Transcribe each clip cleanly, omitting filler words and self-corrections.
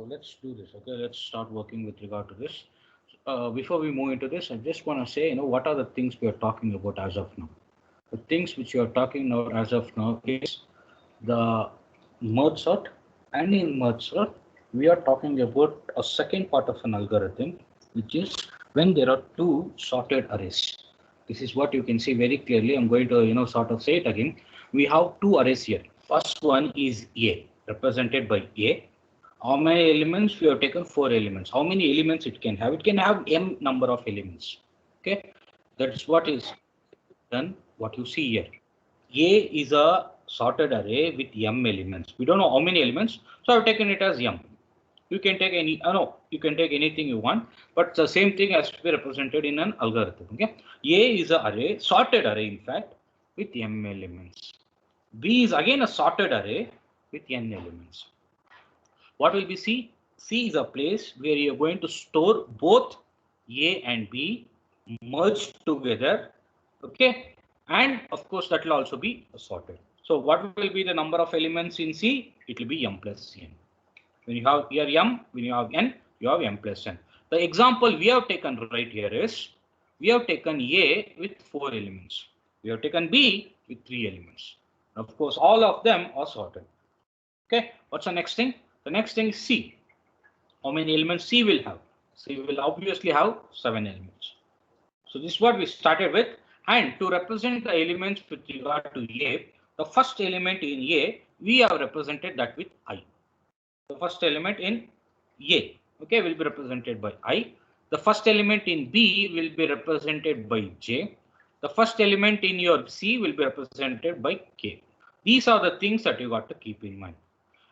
So let's do this. Okay, let's start working with regard to this. Before we move into this, I just want to say, what are the things we are talking about as of now? The things which you are talking about as of now is the merge sort, and in merge sort, we are talking about a second part of an algorithm, which is when there are two sorted arrays. This is what you can see very clearly. I'm going to, sort of say it again. We have two arrays here. First one is A, represented by A. How many elements? We have taken 4 elements. How many elements it can have? It can have m number of elements. Okay, that's what is done. What you see here. A is a sorted array with m elements. We don't know how many elements, so I've taken it as m. You can take any, no, you can take anything you want, but the same thing has to be represented in an algorithm. Okay, A is an array, sorted array, in fact, with m elements. B is again a sorted array with n elements. What will be C? C is a place where you are going to store both A and B merged together. Okay, and of course that will also be sorted. So what will be the number of elements in C? It will be m plus n. When you have here m, when you have n, you have m plus n. The example we have taken right here is, we have taken A with 4 elements. We have taken B with 3 elements. Of course, all of them are sorted. Okay, what's the next thing? The next thing is C. How many elements C will have? C will obviously have 7 elements. So this is what we started with. And to represent the elements with regard to A, the first element in A, we have represented that with I. The first element in A, okay, will be represented by I. The first element in B will be represented by J. The first element in your C will be represented by K. These are the things that you got to keep in mind.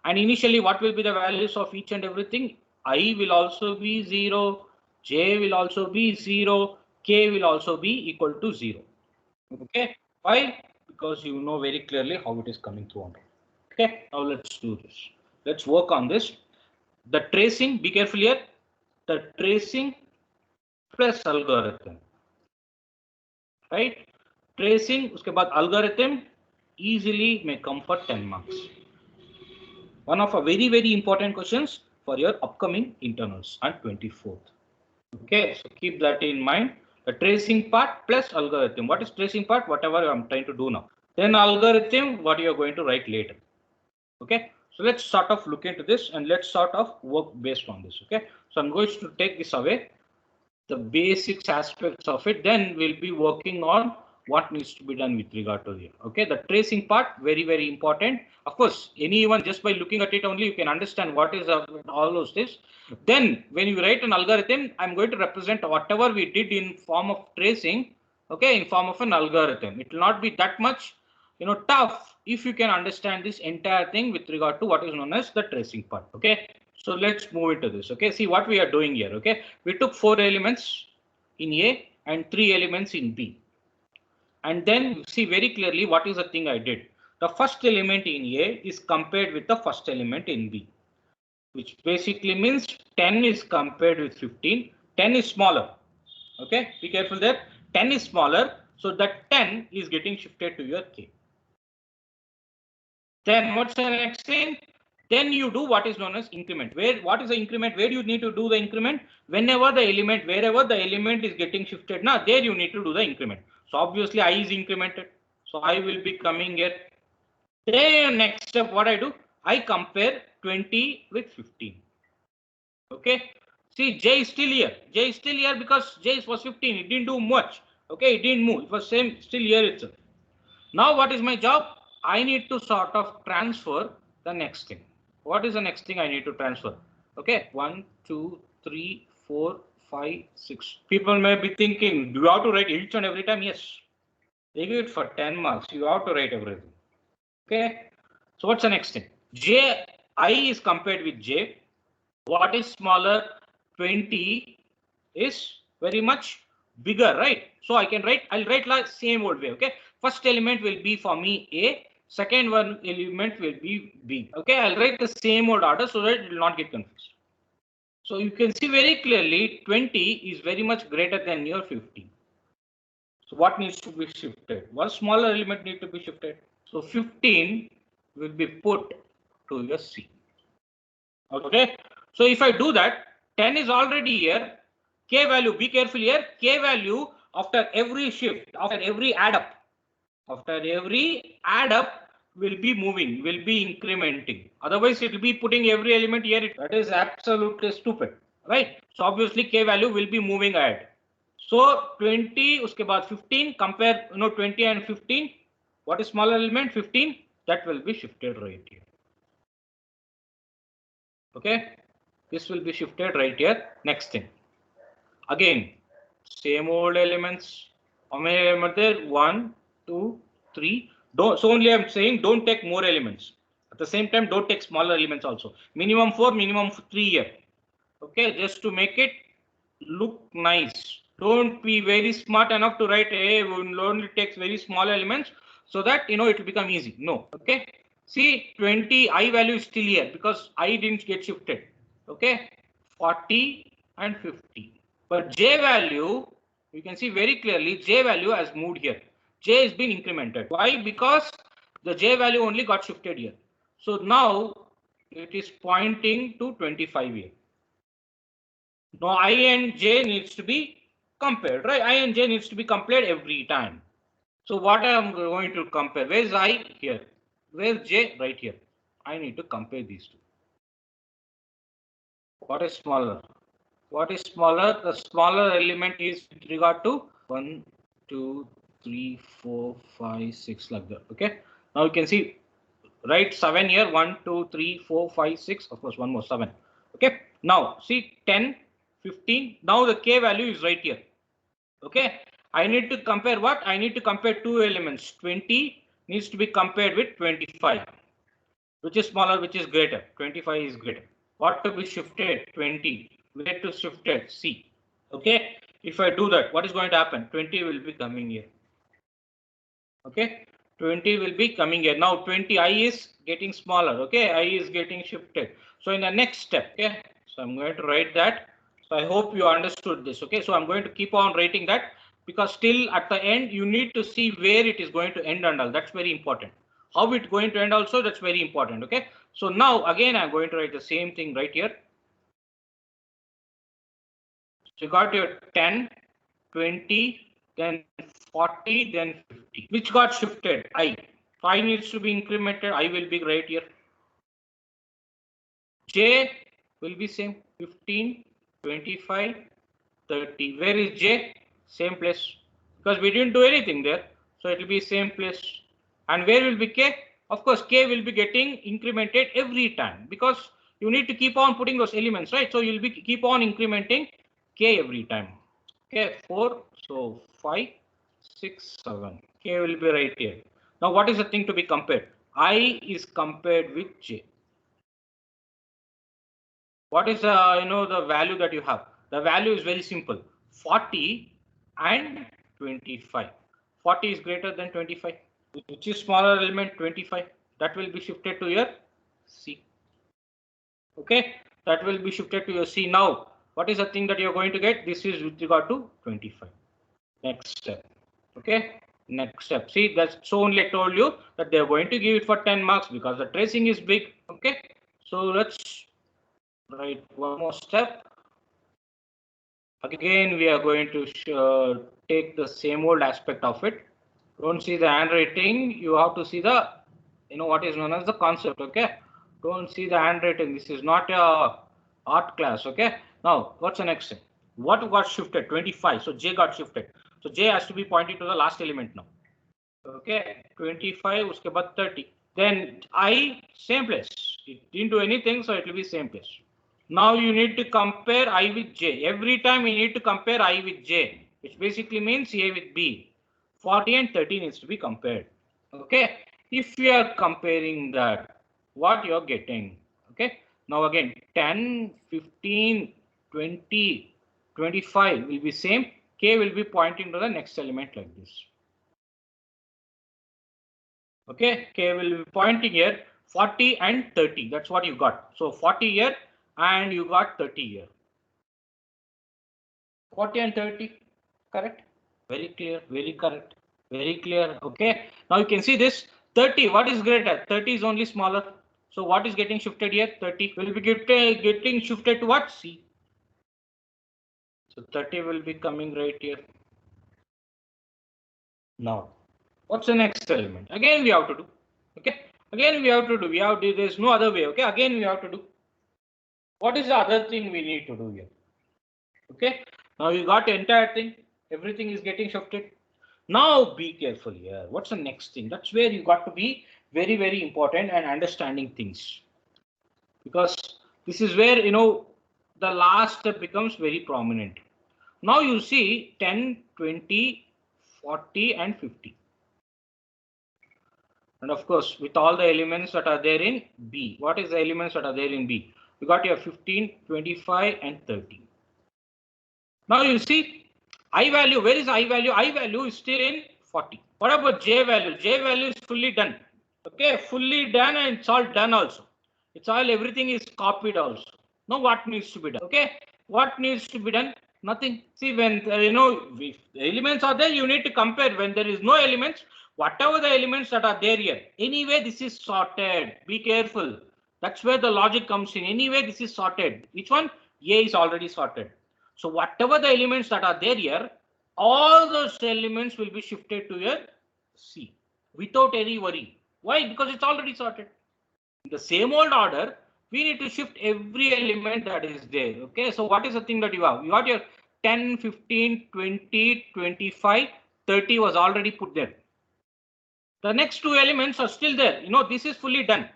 And initially, what will be the values of each and everything? I will also be 0, J will also be 0, K will also be equal to 0. Okay, why? Because you know very clearly how it is coming through on. Okay, now let's do this. Let's work on this. The tracing, be careful here. The tracing plus algorithm. Right? Tracing, uske baad algorithm easily may come for 10 marks. One of a very, very important questions for your upcoming internals on 24th. Okay, so keep that in mind. The tracing part plus algorithm. What is tracing part? Whatever I'm trying to do now. Then algorithm, what you are going to write later. Okay, so let's sort of look into this and let's sort of work based on this. Okay, so I'm going to take this away, the basics aspects of it, then we'll be working on what needs to be done with regard to here. Okay, the tracing part, very, very important. Of course, anyone just by looking at it only, you can understand what is all those things. Then when you write an algorithm, I'm going to represent whatever we did in form of tracing, okay, in form of an algorithm. It will not be that much, tough if you can understand this entire thing with regard to what is known as the tracing part. Okay, so let's move into this. Okay, see what we are doing here. Okay, we took 4 elements in A and 3 elements in B. And then see very clearly what is the thing I did. The first element in A is compared with the first element in B, which basically means 10 is compared with 15. 10 is smaller. Okay, be careful there. 10 is smaller, so that 10 is getting shifted to your K. Then what's the next thing? Then you do what is known as increment. What is the increment? Where you need to do the increment? Whenever the element, wherever the element is getting shifted, now there you need to do the increment. So obviously I is incremented. So I will be coming here. Then next step, what I do? I compare 20 with 15. Okay. See, J is still here. J is still here because J was 15. It didn't do much. Okay, it didn't move. It was same, still here itself. Now what is my job? I need to sort of transfer the next thing. What is the next thing I need to transfer? Okay, 1, 2, 3, 4, 5, 6. People may be thinking, do you have to write each and every time? Yes. They give it for 10 marks. You have to write everything. Okay. So what's the next thing? J, I is compared with J. What is smaller? 20 is very much bigger, right? So I can write, I'll write like same old way. Okay. First element will be for me A. Second one element will be B. Okay. I'll write the same old order so that it will not get confused. So you can see very clearly 20 is very much greater than your 15. So what needs to be shifted? One smaller element need to be shifted. So 15 will be put to your C. Okay. So if I do that, 10 is already here. K value, be careful here, K value after every shift, after every add up, will be moving, will be incrementing. Otherwise, it will be putting every element here. That is absolutely stupid, right? So obviously, K value will be moving ahead. So 20, uske baad 15, compare 20 and 15. What is smaller element? 15. That will be shifted right here. Okay, this will be shifted right here. Next thing. Again, same old elements. How many elements there? 1, 2, 3. Don't, so only I'm saying don't take more elements. At the same time, don't take smaller elements also. Minimum 4, minimum 3 here. Okay, just to make it look nice. Don't be very smart enough to write a only takes very small elements so that it will become easy. No. Okay. See, 20 I value is still here because I didn't get shifted. Okay, 40 and 50. But J value, you can see very clearly J value has moved here. J has been incremented. Why? Because the J value only got shifted here. So now it is pointing to 25 here. Now I and J needs to be compared, right? I and J needs to be compared every time. So what I am going to compare? Where is I? Here. Where is J? Right here. I need to compare these two. What is smaller? What is smaller? The smaller element is with regard to 1, 2, 3, 4, 5, 6 like that. Okay. Now you can see, right? 7 here. 1, 2, 3, 4, 5, 6. Of course, one more 7. Okay. Now see 10, 15. Now the K value is right here. Okay. I need to compare what? I need to compare two elements. 20 needs to be compared with 25. Which is smaller, which is greater? 25 is greater. What to be shifted? 20. Where to shifted? C. Okay. If I do that, what is going to happen? 20 will be coming here. Okay. 20 will be coming here. Now 20 I is getting smaller. Okay. I is getting shifted. So in the next step, okay. So I'm going to write that. So I hope you understood this. Okay. So I'm going to keep on writing that because still at the end, you need to see where it is going to end and all. That's very important. How it's going to end also, that's very important. Okay. So now again, I'm going to write the same thing right here. So you got your 10, 20, then 40, then 50. Which got shifted? I. So I needs to be incremented. I will be right here. J will be same. 15, 25, 30. Where is J? Same place. Because we didn't do anything there. So it will be same place. And where will be K? Of course, K will be getting incremented every time because you need to keep on putting those elements, right? So you'll be keep on incrementing K every time. Okay, 4, so 5, 6, 7. K will be right here. Now, what is the thing to be compared? I is compared with J. What is the value that you have? The value is very simple. 40 and 25. 40 is greater than 25. Which is smaller element? 25. That will be shifted to your C. Okay, that will be shifted to your C. Now, what is the thing that you're going to get? This is with regard to 25. Next step. Okay, next step. See, that's so only I told you that they're going to give it for 10 marks because the tracing is big. Okay, so let's write one more step. Again, we are going to take the same old aspect of it. Don't see the handwriting. You have to see the, what is known as the concept. Okay, don't see the handwriting. This is not a art class. Okay, now what's the next thing? What got shifted? 25. So J got shifted. So J has to be pointing to the last element now. Okay, 25. Uske baad 30. Then I same place. It didn't do anything, so it will be same place. Now you need to compare I with J. Every time you need to compare I with J, which basically means A with B. 40 and 30 needs to be compared. Okay. If we are comparing that, what you're getting. Okay. Now again, 10, 15, 20, 25 will be same. K will be pointing to the next element like this. Okay. K will be pointing here. 40 and 30. That's what you got. So 40 here and you got 30 here. 40 and 30. Correct. Very clear. Very correct. Very clear. Okay. Now you can see this 30. What is greater? 30 is only smaller. So what is getting shifted here? 30 will be getting shifted to what? C. So 30 will be coming right here. Now, what's the next element? Again, we have to do. Okay. Again, we have to do. We have to. There's no other way. Okay. Again, we have to do. What is the other thing we need to do here? Okay. Now you got the entire thing. Everything is getting shifted. Now be careful here. What's the next thing? That's where you got to be very, very important and understanding things. Because this is where, the last step becomes very prominent. Now you see 10, 20, 40 and 50. And of course, with all the elements that are there in B. What is the elements that are there in B? You got your 15, 25 and 30. Now you see I value. Where is I value? I value is still in 40. What about J value? J value is fully done. Okay, fully done, and it's all done also. It's all, everything is copied also. Now what needs to be done? Okay, what needs to be done? Nothing. See, when if the elements are there, you need to compare. When there is no elements, whatever the elements that are there here, anyway this is sorted. Be careful. That's where the logic comes in. Anyway this is sorted. Which one? A is already sorted. So whatever the elements that are there here, all those elements will be shifted to your C without any worry. Why? Because it's already sorted. In the same old order, we need to shift every element that is there. Okay, so what is the thing that you have? You got your 10, 15, 20, 25, 30 was already put there. The next two elements are still there. This is fully done.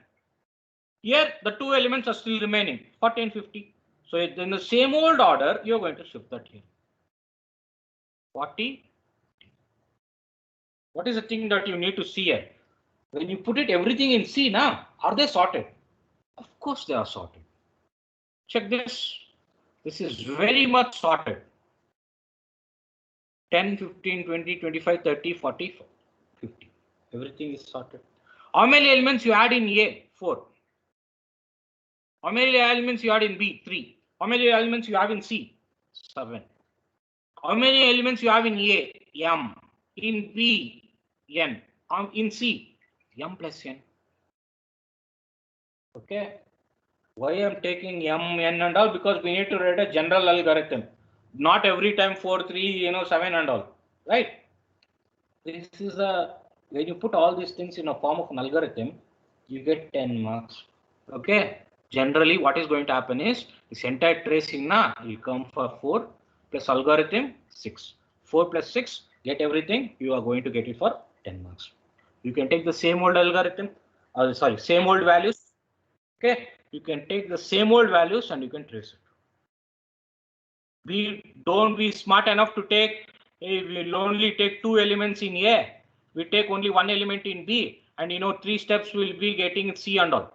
Here, the two elements are still remaining, 40 and 50. So in the same old order, you're going to shift that here. 40. What is the thing that you need to see here? When you put it everything in C now, are they sorted? Of course they are sorted. Check this. This is very much sorted. 10, 15, 20, 25, 30, 40, 50. Everything is sorted. How many elements you add in A? 4. How many elements you add in B? 3. How many elements you have in C? 7. How many elements you have in A? M. In B? N. In C? M plus N. Okay. Why I'm taking M, N and all? Because we need to write a general algorithm. Not every time 4, 3, 7 and all. Right? This is when you put all these things in a form of an algorithm, you get 10 marks. Okay. Generally, what is going to happen is this entire tracing now will come for 4 plus algorithm 6. 4 plus 6, get everything. You are going to get it for 10 marks. You can take the same old algorithm, same old values. Okay, you can take the same old values and you can trace it. Don't be smart enough to take, hey, we'll only take 2 elements in A. We take only 1 element in B, and 3 steps will be getting C and all.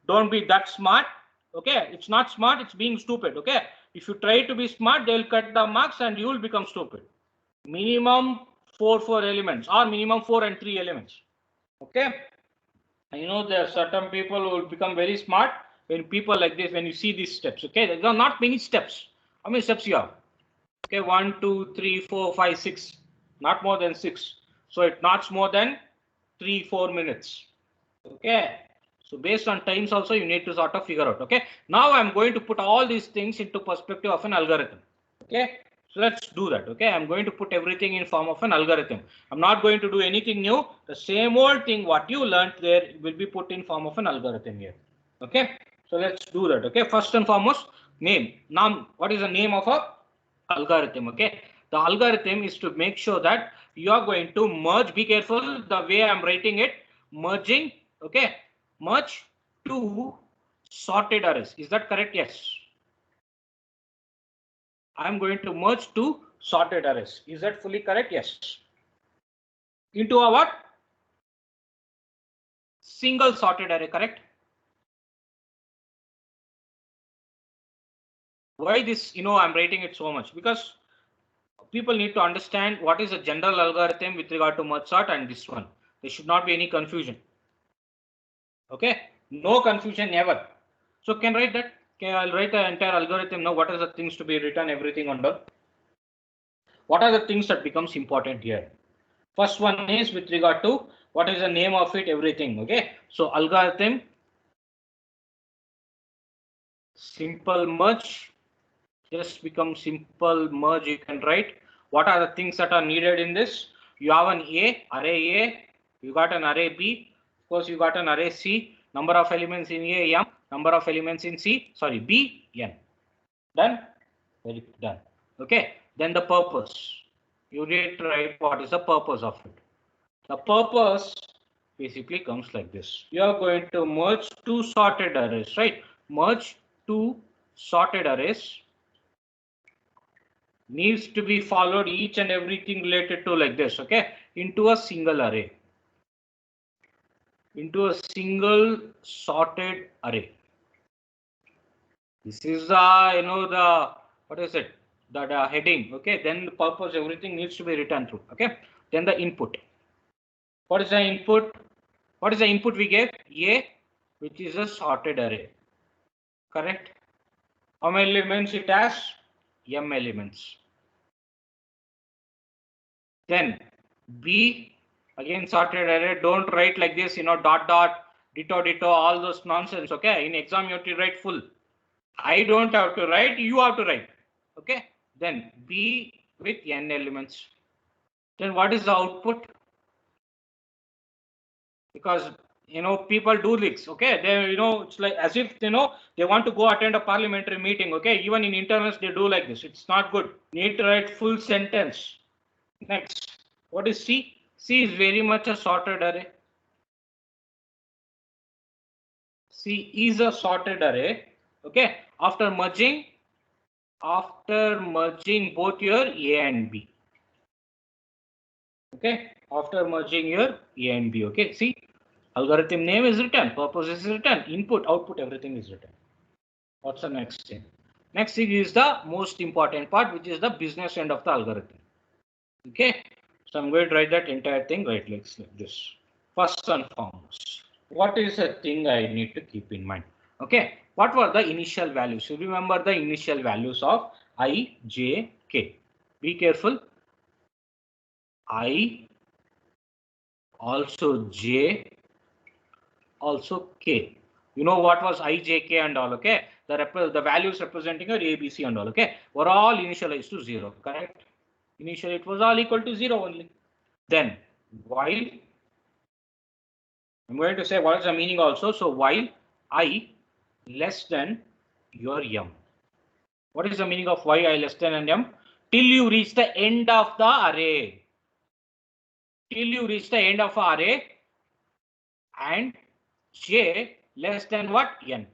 Don't be that smart. Okay, it's not smart, it's being stupid. Okay, if you try to be smart, they'll cut the marks and you will become stupid. Minimum 4 elements, or minimum 4 and 3 elements. Okay. There are certain people who will become very smart when people like this, when you see these steps. Okay, there are not many steps. How many steps you have? Okay, 1, 2, 3, 4, 5, 6. Not more than 6. So it not more than 3, 4 minutes. Okay. So based on times also you need to sort of figure out. Okay. Now I'm going to put all these things into perspective of an algorithm. Okay. So let's do that. Okay, I'm going to put everything in form of an algorithm. I'm not going to do anything new. The same old thing what you learned there will be put in form of an algorithm here. Okay, so let's do that. Okay, first and foremost, name. Now, what is the name of a algorithm? Okay, the algorithm is to make sure that you are going to merge. Be careful the way I'm writing it. Merging. Okay, merge two sorted arrays. Is that correct? Yes. I'm going to merge two sorted arrays. Is that fully correct? Yes. Into a what? Single sorted array, correct? Why this, I'm writing it so much? Because people need to understand what is a general algorithm with regard to merge sort and this one. There should not be any confusion. Okay, no confusion ever. So can write that. Okay, I'll write the entire algorithm now. What are the things to be written, everything under? What are the things that becomes important here? First one is with regard to what is the name of it, everything. Okay, so algorithm simple merge. Just become simple merge. You can write what are the things that are needed in this. You have an array A, you got an array B, of course you got an array C, number of elements in A M, number of elements in B N. Done? Very done. Okay, then the purpose. You need to write what is the purpose of it. The purpose basically comes like this. You are going to merge two sorted arrays, right? Merge two sorted arrays. Needs to be followed each and everything related to like this, okay? Into a single array. Into a single sorted array. This is the what is it? The heading, okay? Then the purpose, everything needs to be written through, okay? Then the input. What is the input? What is the input we gave? A, which is a sorted array. Correct? How many elements it has? M elements. Then B, again sorted array. Don't write like this, dot dot, ditto, all those nonsense. Okay? In exam, you have to write full. I don't have to write, you have to write. Okay? Then B with N elements. Then what is the output? Because people do this, okay? They it's like as if they want to go attend a parliamentary meeting, okay? Even in internals they do like this. It's not good. Need to write full sentence. Next, what is C? C is very much a sorted array. C is a sorted array, okay? After merging both your A and B. Okay, after merging your A and B, okay? See, algorithm name is written, purpose is written, input, output, everything is written. What's the next thing? Next thing is the most important part, which is the business end of the algorithm. Okay, so I'm going to write that entire thing right like this. First and foremost, what is the thing I need to keep in mind? Okay, what were the initial values? You remember the initial values of I, J, K. Be careful. I, also J, also K. You know what was I, J, K and all, okay? The values representing your A, B, C and all, okay? Were all initialized to 0, correct? Initially it was all equal to 0 only. Then while, I'm going to say what is the meaning also. So while I less than your M. What is the meaning of y I less than M? Till you reach the end of the array. Till you reach the end of the array and J less than what? N.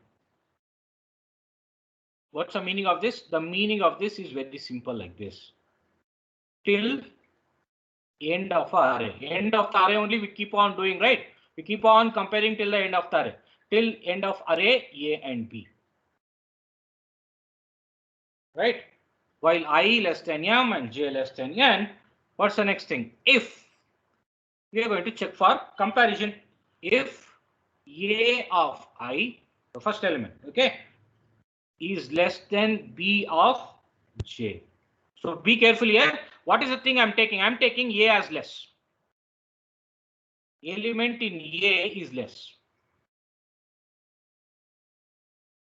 What's the meaning of this? The meaning of this is very simple like this. Till end of array. End of the array only we keep on doing, right? We keep on comparing till the end of the array. Till end of array A and B. Right? While I less than M and J less than N, what's the next thing? If we are going to check for comparison. If A of I, the first element, okay, is less than B of J. So be careful here. What is the thing I'm taking? I'm taking A as less. Element in A is less.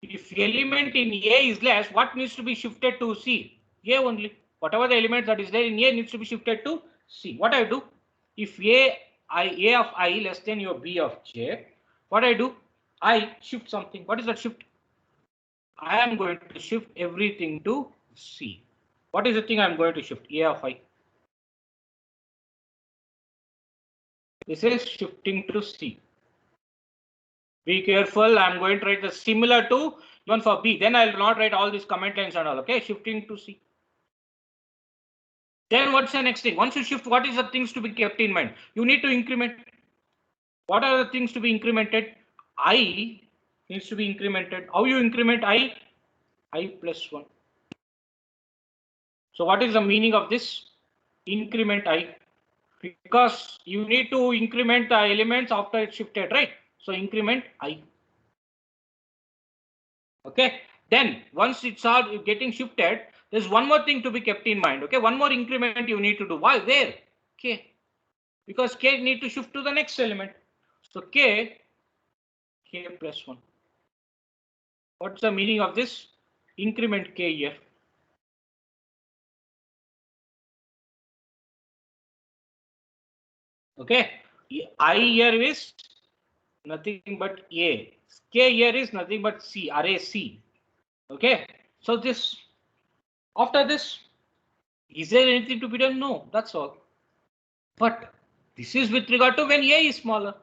If element in A is less, what needs to be shifted to C? A only. Whatever the element that is there in A needs to be shifted to C. What I do? If A of I less than your B of J, what I do? I shift something. What is that shift? I am going to shift everything to C. What is the thing I'm going to shift? A of I. This is shifting to C. Be careful. I'm going to write the similar to even for B. Then I'll not write all these comment lines and all. Okay, shifting to C. Then what's the next thing? Once you shift, what is the things to be kept in mind? You need to increment. What are the things to be incremented? I needs to be incremented. How you increment I? I plus 1. So what is the meaning of this? Increment I. Because you need to increment the elements after it's shifted, right? So increment I. Okay. Then once it's all getting shifted, there's one more thing to be kept in mind. Okay. One more increment you need to do. Why? Where? K. Because K need to shift to the next element. So K plus 1. What's the meaning of this? Increment k here. Okay, I here is nothing but A. K here is nothing but C, array C. Okay, so this, after this, is there anything to be done? No, that's all. But this is with regard to when A is smaller.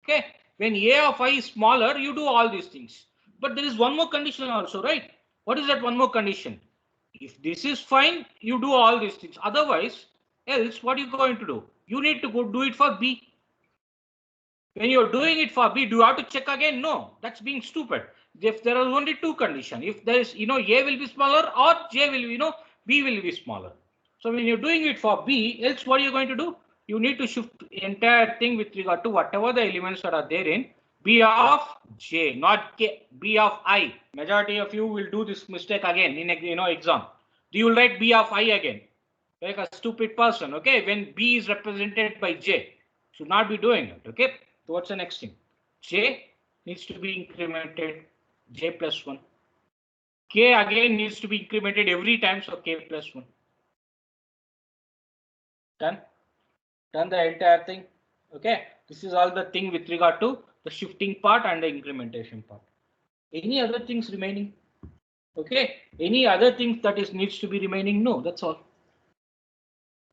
Okay, when A of I is smaller, you do all these things. But there is one more condition also, right? What is that one more condition? If this is fine, you do all these things. Otherwise, else what are you going to do? You need to go do it for B. When you're doing it for B, do you have to check again? No, that's being stupid. If there are only two conditions, if there is, A will be smaller or J will be, B will be smaller. So when you're doing it for B, else what are you going to do? You need to shift the entire thing with regard to whatever the elements that are there in B of J, not K, B of I. Majority of you will do this mistake again in exam. You will write B of I again, like a stupid person. Okay, when B is represented by J, should not be doing it. Okay, so what's the next thing? J needs to be incremented J plus 1. K again needs to be incremented every time, so K plus 1. Done the entire thing. Okay, this is all the thing with regard to the shifting part and the incrementation part. Any other things remaining? Okay, any other things that is needs to be remaining? No, that's all.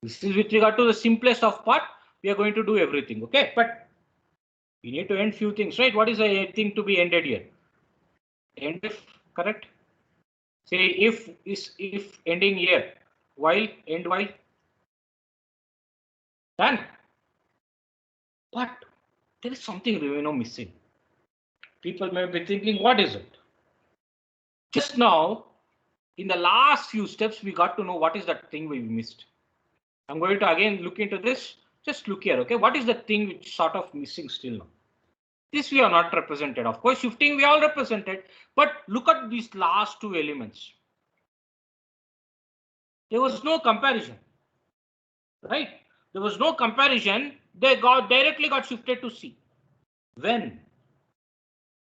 This is with regard to the simplest of part. We are going to do everything. Okay, but we need to end few things, right? What is the thing to be ended here? End if, correct? Say if is if ending here, while, end while. Done. But there is something missing. People may be thinking, what is it? Just now, in the last few steps, we got to know what is that thing we missed. I'm going to again look into this. Just look here, okay? What is the thing which sort of missing still now? This we are not represented. Of course, shifting we all represented. But look at these last two elements. There was no comparison, right? There was no comparison. They directly got shifted to C. When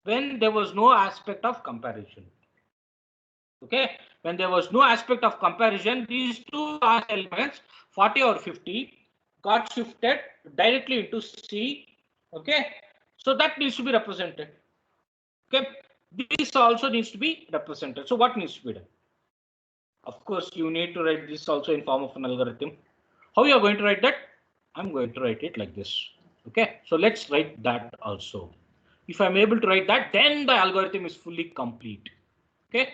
there was no aspect of comparison. Okay, when there was no aspect of comparison, these two last elements, 40 or 50, got shifted directly into C. Okay, so that needs to be represented. Okay, this also needs to be represented. So what needs to be done? Of course, you need to write this also in form of an algorithm. How you are going to write that? I'm going to write it like this. Okay, so let's write that also. If I'm able to write that, then the algorithm is fully complete. Okay,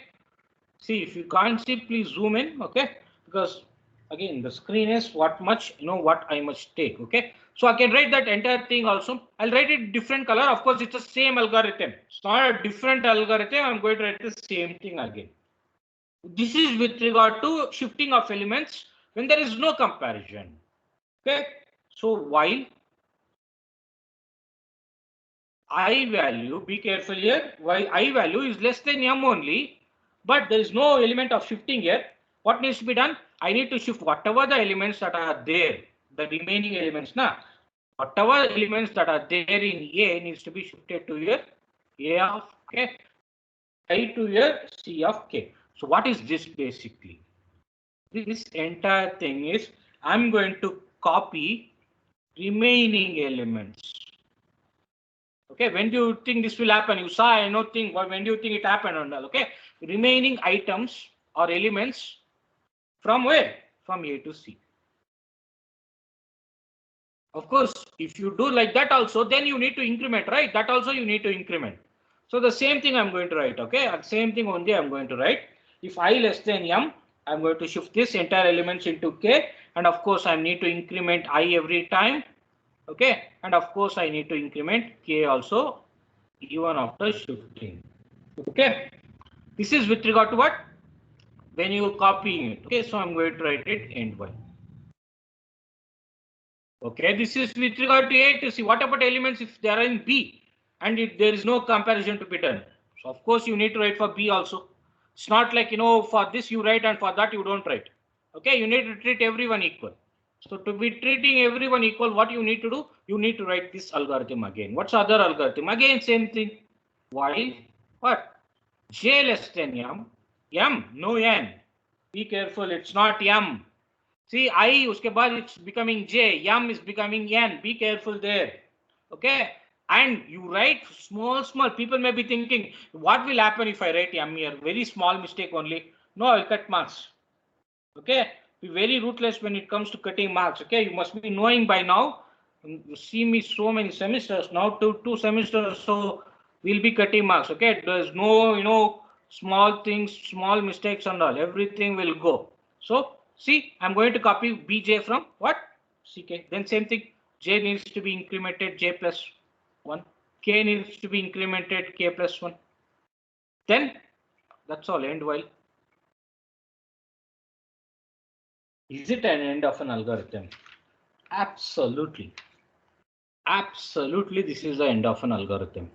see, if you can't see, please zoom in. Okay, because again the screen is what much, what I must take. Okay, so I can write that entire thing also. I'll write it different color. Of course, it's the same algorithm. It's not a different algorithm. I'm going to write the same thing again. This is with regard to shifting of elements when there is no comparison. Okay, so while I value, be careful here, while I value is less than m only, but there is no element of shifting here. What needs to be done? I need to shift whatever the elements that are there, the remaining elements. Whatever elements that are there in A needs to be shifted to here A of K, I to here C of K. So what is this basically? This entire thing is I'm going to copy remaining elements. Okay, when do you think this will happen? You saw, I know think, but when do you think it happened on that? Okay, remaining items or elements from where? From A to C. Of course, if you do like that also, then you need to increment, right? That also you need to increment. So the same thing I'm going to write, okay? And same thing only I'm going to write. If I less than m, I'm going to shift this entire elements into K. And of course, I need to increment I every time. Okay, and of course, I need to increment K also even after shifting. Okay, this is with regard to what? When you copying it. Okay, so I'm going to write it end while. Okay, this is with regard to A to see what about elements if they are in B and there is no comparison to be done. So of course you need to write for B also. It's not like, for this you write and for that you don't write. Okay, you need to treat everyone equal. So to be treating everyone equal, what you need to do? You need to write this algorithm again. What's other algorithm? Again, same thing. While what? J less than M, no N. Be careful, it's not M. See, I, uske baad it's becoming J, M is becoming N. Be careful there. Okay. And you write small, people may be thinking, what will happen if I write M here? Very small mistake only. No, I'll cut marks. Okay. Be very ruthless when it comes to cutting marks. Okay. You must be knowing by now. You see me so many semesters now, two semesters. So we'll be cutting marks. Okay. There's no, small things, small mistakes and all. Everything will go. So see, I'm going to copy BJ from what? CK. Then same thing. J needs to be incremented J plus 1. K needs to be incremented K plus 1. Then that's all, end while. Is it an end of an algorithm? Absolutely. Absolutely, this is the end of an algorithm.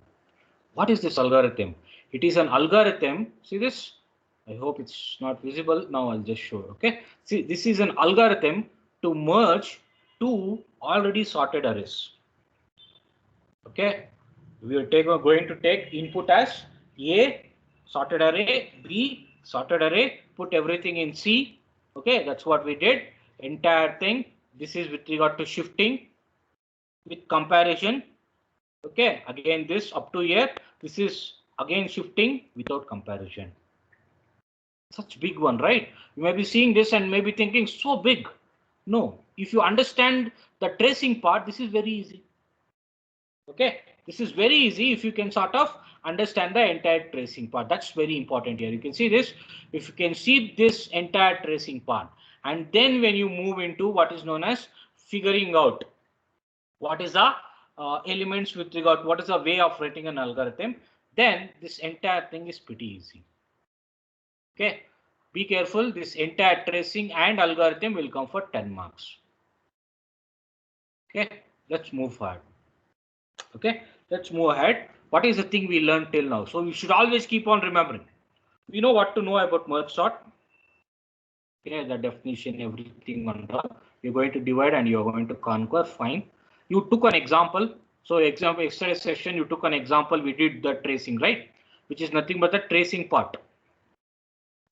What is this algorithm? It is an algorithm. See this? I hope it's not visible. Now I'll just show. Okay. See, this is an algorithm to merge two already sorted arrays. Okay. We are going to take input as A sorted array, B sorted array, put everything in C. Okay. That's what we did. Entire thing. This is with regard to shifting with comparison. Okay, again this up to here, this is again shifting without comparison. Such big one, right? You may be seeing this and maybe thinking so big. No, if you understand the tracing part, this is very easy. Okay, this is very easy if you can sort of understand the entire tracing part. That's very important here. You can see this, if you can see this entire tracing part, and then when you move into what is known as figuring out what is the elements with regard what is the way of writing an algorithm, then this entire thing is pretty easy. Okay, be careful, this entire tracing and algorithm will come for 10 marks. Okay, let's move forward. Okay, let's move ahead. What is the thing we learned till now? So we should always keep on remembering. We know what to know about merge sort. Okay, the definition, everything on top. You're going to divide and you're going to conquer. Fine. You took an example. So example, yesterday session, you took an example. We did the tracing, right? Which is nothing but the tracing part.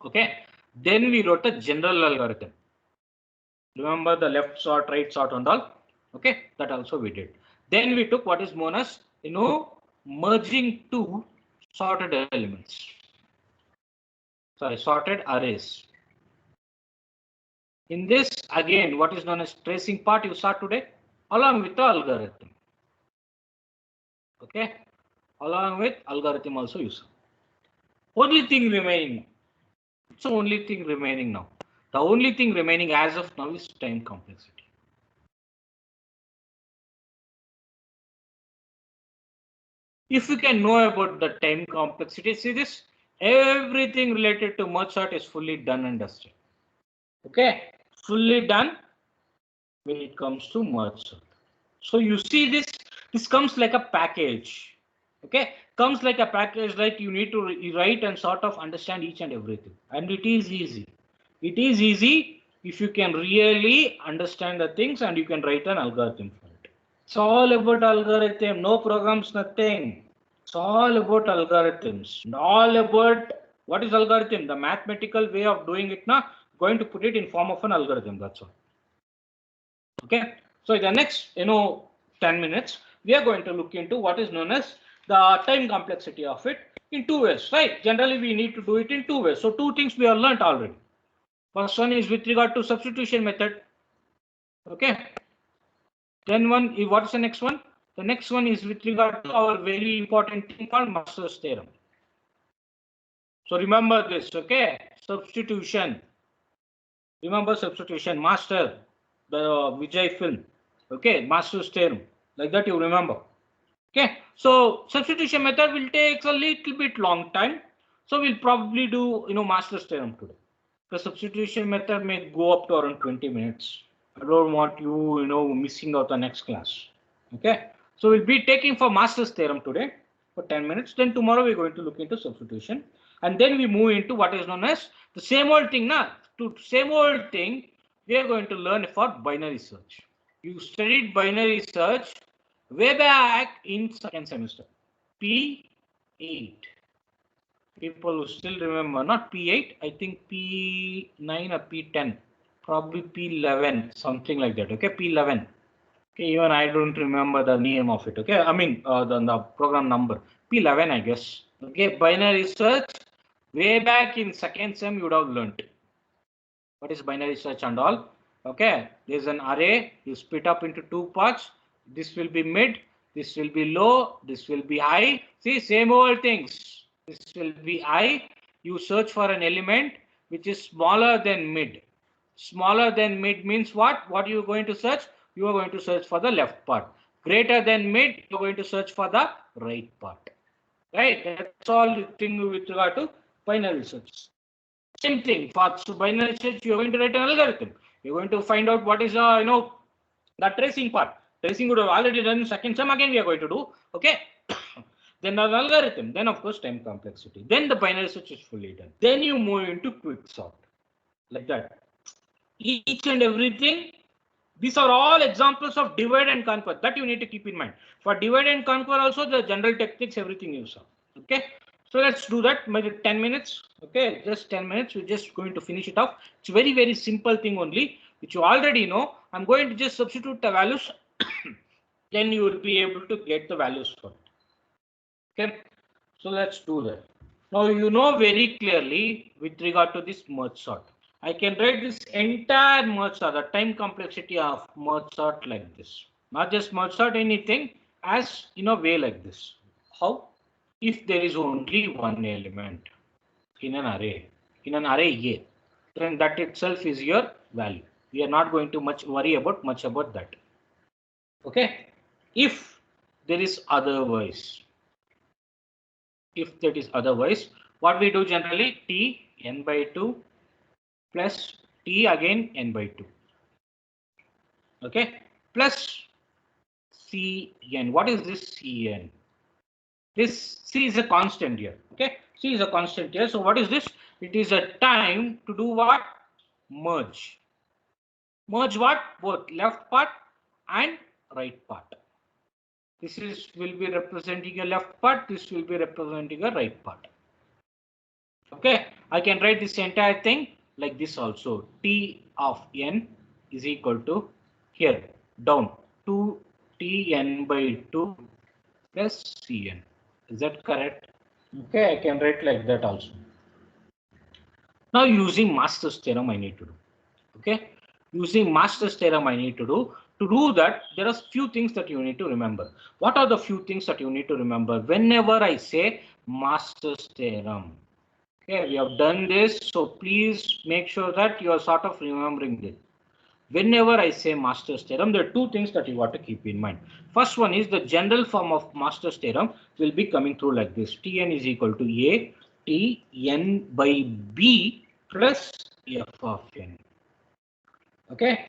Okay. Then we wrote a general algorithm. Remember the left sort, right sort and all. Okay. That also we did. Then we took what is known as, merging two sorted elements. Sorry, sorted arrays. In this, again, what is known as tracing part, you start today along with the algorithm. Okay, along with algorithm also you saw. Only thing remaining. It's the only thing remaining now. The only thing remaining as of now is time complexity. If you can know about the time complexity, see this, everything related to merge sort is fully done and dusted. Okay, fully done when it comes to merge sort. So you see this comes like a package. Okay, comes like a package, like you need to write and sort of understand each and everything. And it is easy. It is easy if you can really understand the things and you can write an algorithm for it. It's all about algorithm, no programs, nothing. It's all about algorithms. All about what is algorithm? The mathematical way of doing it now, going to put it in form of an algorithm. That's all. Okay. So in the next, 10 minutes, we are going to look into what is known as the time complexity of it in two ways, right? Generally, we need to do it in two ways. So two things we have learned already. First one is with regard to substitution method. Okay. Then what is the next one? The next one is with regard to our very important thing called Master's theorem. So remember this, okay? Substitution. Remember substitution, master, the Vijay film. Okay, Master's theorem. Like that you remember. Okay, so substitution method will take a little bit long time. So we'll probably do, Master's theorem today. The substitution method may go up to around 20 minutes. I don't want you, missing out the next class. Okay, so we'll be taking for Master's theorem today for 10 minutes. Then tomorrow we're going to look into substitution. And then we move into what is known as the same old thing now. To same old thing, we are going to learn for binary search. You studied binary search way back in second semester, P8. People who still remember, not P8, I think P9 or P10, probably P11, something like that. Okay, P11. Okay, even I don't remember the name of it. Okay, I mean the program number P11, I guess. Okay, binary search. Way back in second sem, you would have learnt what is binary search and all. Okay, there's an array. You split up into two parts. This will be mid. This will be low. This will be high. See, same old things. This will be high. You search for an element which is smaller than mid. Smaller than mid means what? What you are going to search? You are going to search for the left part. Greater than mid, you are going to search for the right part. Right? That's all the thing with regard to binary search. Same thing for binary search. You are going to write an algorithm. You're going to find out what is the tracing part. Tracing would have already done in second sem. Again, we are going to do. Okay. Then an algorithm. Then of course time complexity. Then the binary search is fully done. Then you move into quick sort, like that. Each and everything. These are all examples of divide and conquer that you need to keep in mind. For divide and conquer also the general techniques, everything you saw. Okay. So let's do that. Maybe 10 minutes. Okay. Just 10 minutes. We're just going to finish it off. It's very, very simple thing only, which you already know. I'm going to just substitute the values. Then you will be able to get the values for it. Okay. So let's do that. Now you know very clearly with regard to this merge sort. I can write this entire merge sort, the time complexity of merge sort like this. Not just merge sort anything, as in a way like this. How? If there is only one element in an array A, then that itself is your value. We are not going to worry about much about that. Okay. If there is otherwise, what we do generally, T n by 2 plus T again n by 2. Okay, plus Cn. What is this Cn? This C is a constant here. Okay, C is a constant here. So what is this? It is a time to do what? Merge. Merge what? Both left part and right part. This will be representing a left part. This will be representing a right part. Okay, I can write this entire thing like this also. T of n is equal to here down 2Tn by 2 plus Cn. Is that correct? Okay, I can write like that also. Now using Master's theorem I need to do. Okay, using Master's theorem I need to do. To do that, there are few things that you need to remember. What are the few things that you need to remember whenever I say Master's theorem? Okay, we have done this, so please make sure that you are sort of remembering this. Whenever I say Master's theorem, there are two things that you got to keep in mind. First one is the general form of Master's theorem will be coming through like this. Tn is equal to A Tn by B plus f of n. Okay.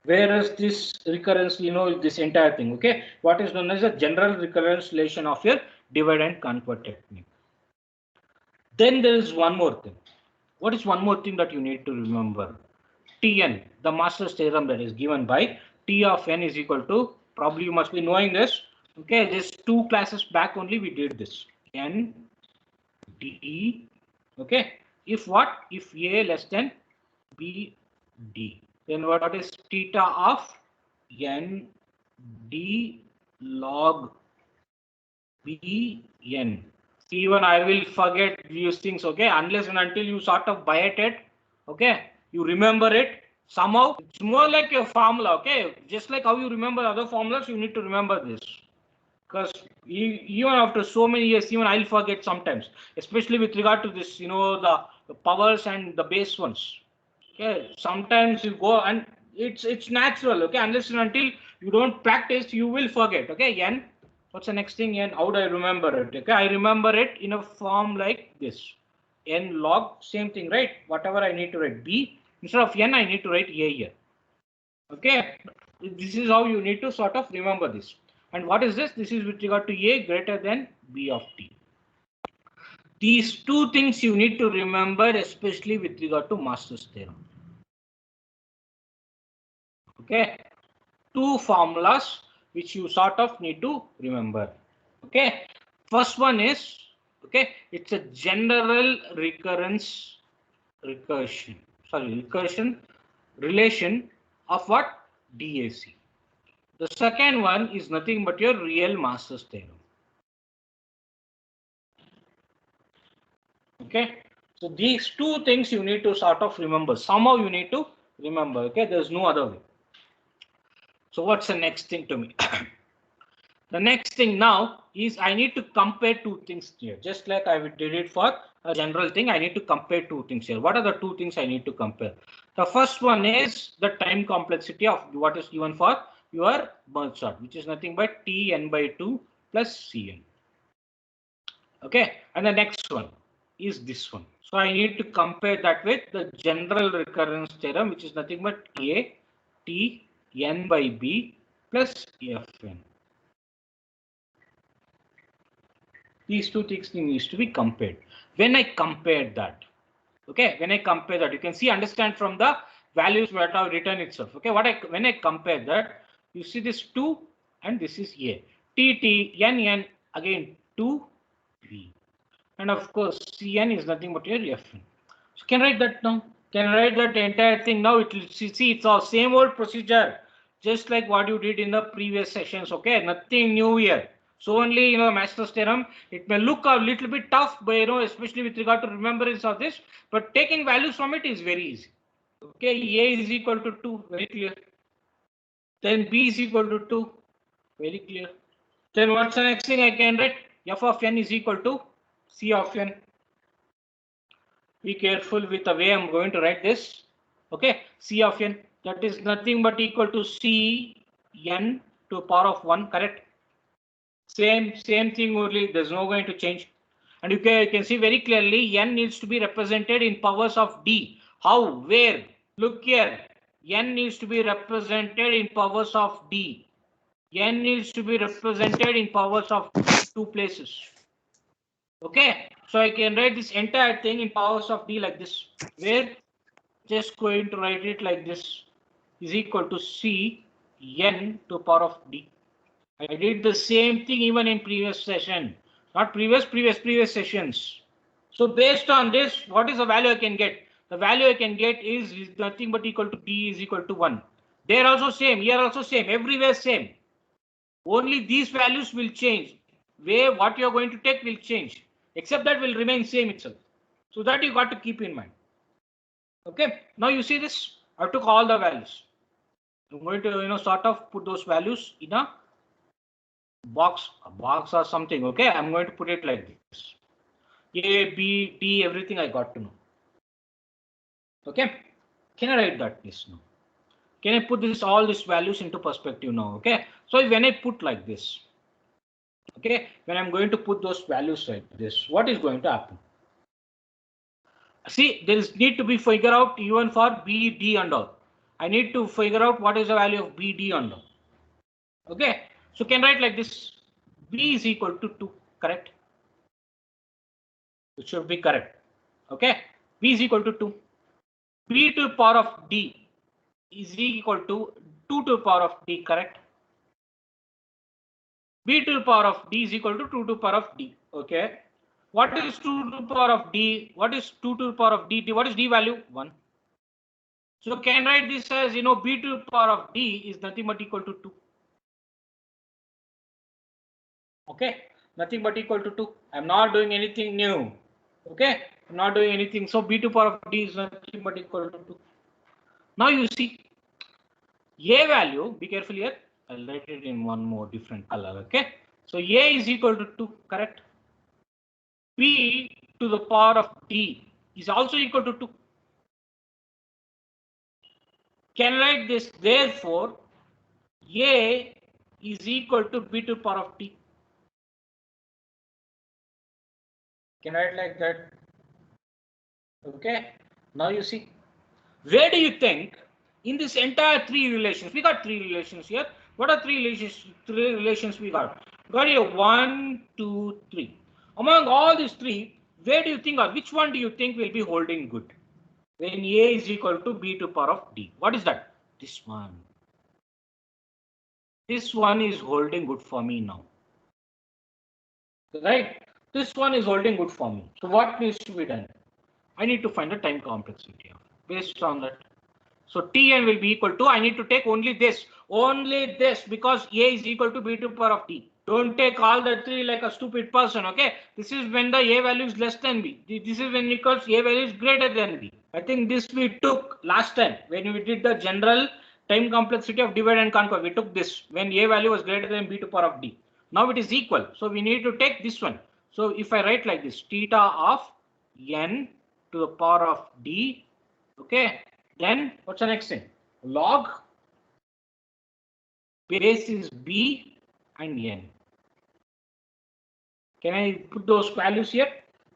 Whereas this recurrence, this entire thing, okay, what is known as a general recurrence relation of your divide and conquer technique. Then there is one more thing. What is one more thing that you need to remember? Tn, the Master's theorem that is given by T of n is equal to, probably you must be knowing this. Okay, just 2 classes back only we did this. N d. Okay, if what? If A less than B d. Then what is theta of n d log b n? Even I will forget these things, okay, unless and until you sort of buy it, okay, you remember it somehow. It's more like a formula, okay, just like how you remember other formulas, you need to remember this, because even after so many years, even I'll forget sometimes, especially with regard to this, the powers and the base ones. Okay, sometimes you go and it's natural, okay, unless and until you don't practice, you will forget. Okay, n. What's the next thing? N. How do I remember it? Okay, I remember it in a form like this. N log, same thing, right? Whatever I need to write B, instead of n, I need to write A here. Okay, this is how you need to sort of remember this. And what is this? This is with regard to A greater than B of T. These two things you need to remember, especially with regard to Master's theorem. Okay, two formulas which you sort of need to remember. Okay, first one is Okay, it's a general recursion relation of what? DAC. The second one is nothing but your real master's theorem. Okay, so these two things you need to sort of remember. Somehow you need to remember. Okay, there's no other way. So what's the next thing to me? The next thing now is I need to compare two things here. Just like I did it for a general thing, I need to compare two things here. What are the two things I need to compare? The first one is the time complexity of what is given for your merge sort, which is nothing but Tn by 2 plus Cn. Okay, and the next one is this one. So I need to compare that with the general recurrence theorem, which is nothing but A T n by B plus Fn. These two things needs to be compared. When I compare that, okay, when I compare that, you can see, understand from the values what I've written itself. Okay, when I compare that, you see this 2 and this is A. T T N N again 2 V. And of course, Cn is nothing but your Fn. So can I write that now? Can I write that entire thing now? It will see it's all same old procedure, just like what you did in the previous sessions. Okay, nothing new here. So only Master's theorem. It may look a little bit tough, but especially with regard to remembrance of this. But taking values from it is very easy. Okay, A is equal to 2, very clear. Then B is equal to 2, very clear. Then what's the next thing I can write? F of n is equal to C of n. Be careful with the way I'm going to write this. Okay, C of n, that is nothing but equal to C n to power of 1, correct? Same thing only, there's no going to change. And you can see very clearly n needs to be represented in powers of d. How? Where? Look here. N needs to be represented in powers of d. N needs to be represented in powers of two places. Okay, so I can write this entire thing in powers of d like this, where just going to write it like this is equal to C n to power of d. I did the same thing even in previous session, not previous sessions. So based on this, what is the value I can get? The value I can get is nothing but equal to d is equal to 1. There also same, here also same, everywhere same. Only these values will change. Where what you are going to take will change, except that will remain same itself. So that you got to keep in mind. Okay, now you see this. I took all the values. I'm going to sort of put those values in a box or something. Okay, I'm going to put it like this. A, B, D, everything I got to know. Okay, can I write that please now? Can I put all these values into perspective now? Okay, so when I put like this, okay, when I'm going to put those values like this, what is going to happen? See, there is need to be figure out even for B, D and all. I need to figure out what is the value of B, D and all. Okay, so can write like this. B is equal to 2, correct? It should be correct. Okay, B is equal to 2. B to the power of D is equal to 2 to the power of D, correct? B to the power of D is equal to 2 to the power of D. Okay, what is 2 to the power of D? What is 2 to the power of D? What is D value? 1. So can write this as B to the power of D is nothing but equal to 2. Okay, nothing but equal to 2. I'm not doing anything new. Okay, I'm not doing anything. So B to the power of D is nothing but equal to 2. Now you see A value, be careful here. I'll write it in one more different color. Okay, so A is equal to 2, correct? B to the power of D is also equal to 2. Can write this, therefore A is equal to B to the power of D. Can write like that. Okay, now you see, where do you think in this entire 3 relations, we got 3 relations here. What are 3 relations? 3 relations we got. Got here 1, 2, 3. Among all these 3, where do you think, or which one do you think will be holding good? When A is equal to B to power of D. What is that? This one. This one is holding good for me now. Right? This one is holding good for me. So what needs to be done? I need to find the time complexity based on that. So Tn will be equal to, I need to take only this because A is equal to b to the power of d. Don't take all the three like a stupid person, okay? This is when the A value is less than B. This is when equals A value is greater than B. I think this we took last time when we did the general time complexity of divide and conquer. We took this when A value was greater than b to the power of d. Now it is equal. So we need to take this one. So if I write like this, theta of n to the power of d, okay? Then what's the next thing? Log base is b and n. Can I put those values here?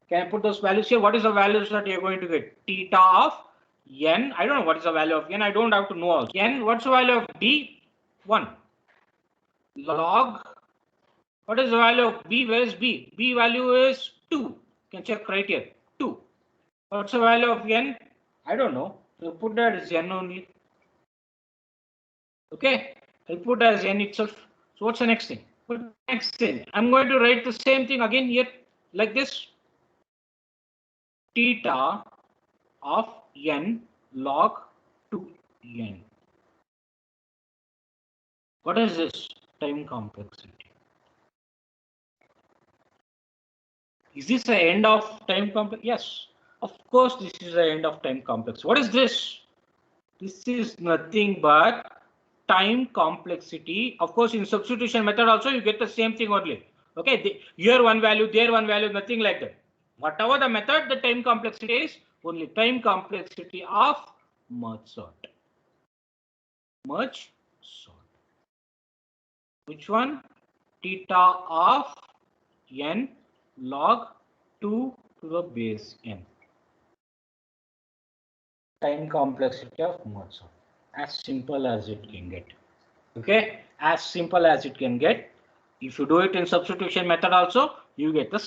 Can I put those values here? What is the values that you're going to get? Theta of n. I don't know what is the value of n. I don't have to know also. N, what's the value of d? 1. Log. What is the value of b? Where is b? B value is 2. You can check right here. 2. What's the value of n? I don't know. So put that as n only. Okay. I'll put as n itself. So what's the next thing? Next thing, I'm going to write the same thing again here like this. Theta of n log 2n. What is this? Time complexity. Is this the end of time complex? Yes, of course this is the end of time complex. What is this? This is nothing but time complexity. Of course, in substitution method also you get the same thing only. Okay, here one value, there one value, nothing like that. Whatever the method, the time complexity is only time complexity of merge sort. Merge sort. Which one? Theta of n log 2 to the base n. Time complexity of merge sort. As simple as it can get. Okay, as simple as it can get. If you do it in substitution method also, you get the